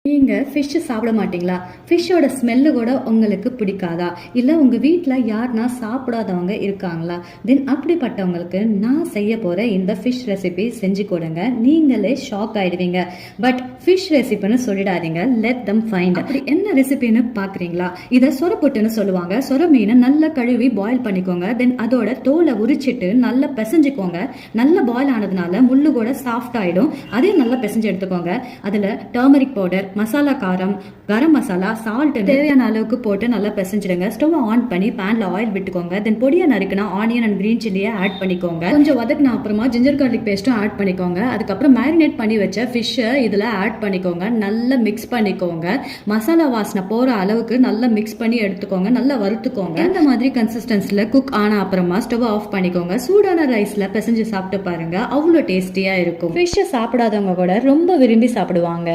நீங்க ஃபிஷ் சாப்பிட மாட்டீங்களா? ஃபிஷ்ஷோட ஸ்மெல்லு கூட உங்களுக்கு பிடிக்காதா? இல்ல உங்க வீட்ல யாருன்னா சாப்பிடாதவங்க இருக்காங்களா? தென் அப்படிப்பட்டவங்களுக்கு நான் செய்ய போற இந்த ஃபிஷ் ரெசிபி செஞ்சு கொடுங்க. நீங்களே ஷாக் ஆயிடுவீங்க. பட் ஃபிஷ் ரெசிபின்னு சொல்லிடாதீங்க. Let them find. அப்படி என்ன ரெசிபின்னு பாக்குறீங்களா? இதை சொரப்புட்டுன்னு சொல்லுவாங்க. சொர மீனை நல்லா கழுவி பாயில் பண்ணிக்கோங்க. தென் அதோட தோலை உரிச்சிட்டு நல்லா பிசைஞ்சுக்கோங்க. நல்லா பாயில் ஆனதுனால முள்ளு கூட சாஃப்ட் ஆயிடும். அதையும் நல்லா பிசைஞ்சு எடுத்துக்கோங்க. அதுல டர்மரிக் பவுடர், மசாலா காரம், கரம் மசாலா, சால்ட் தேவையான அளவுக்கு போட்டு நல்லா பிசைஞ்சிடுங்க. ஸ்டவ் ஆன் பண்ணி பேன்ல ஆயில் விட்டுக்கோங்க. தென் பொடியா நறுக்கினா ஆனியன் அண்ட் கிரீன் சில்லியை ஆட் பண்ணிக்கோங்க. கொஞ்சம் வதக்கின அப்புறமா ஜிஞ்சர் கார்லிக் பேஸ்ட்டும் ஆட் பண்ணிக்கோங்க. அதுக்கப்புறம் மேரினேட் பண்ணி வச்ச ஃபிஷ்ஷை இதுல ஆட் பண்ணிக்கோங்க. நல்லா மிக்ஸ் பண்ணிக்கோங்க. மசாலா வாசனை போற அளவுக்கு நல்லா மிக்ஸ் பண்ணி எடுத்துக்கோங்க. நல்லா வறுத்துக்கோங்க. இந்த மாதிரி கன்சிஸ்டன்சில குக் ஆன அப்புறமா ஸ்டவ் ஆஃப் பண்ணிக்கோங்க. சூடான ரைஸ்ல பிசைஞ்சு சாப்பிட்டு பாருங்க. அவ்வளோ டேஸ்டியா இருக்கும். ஃபிஷ்ஷை சாப்பிடாதவங்க கூட ரொம்ப விரும்பி சாப்பிடுவாங்க.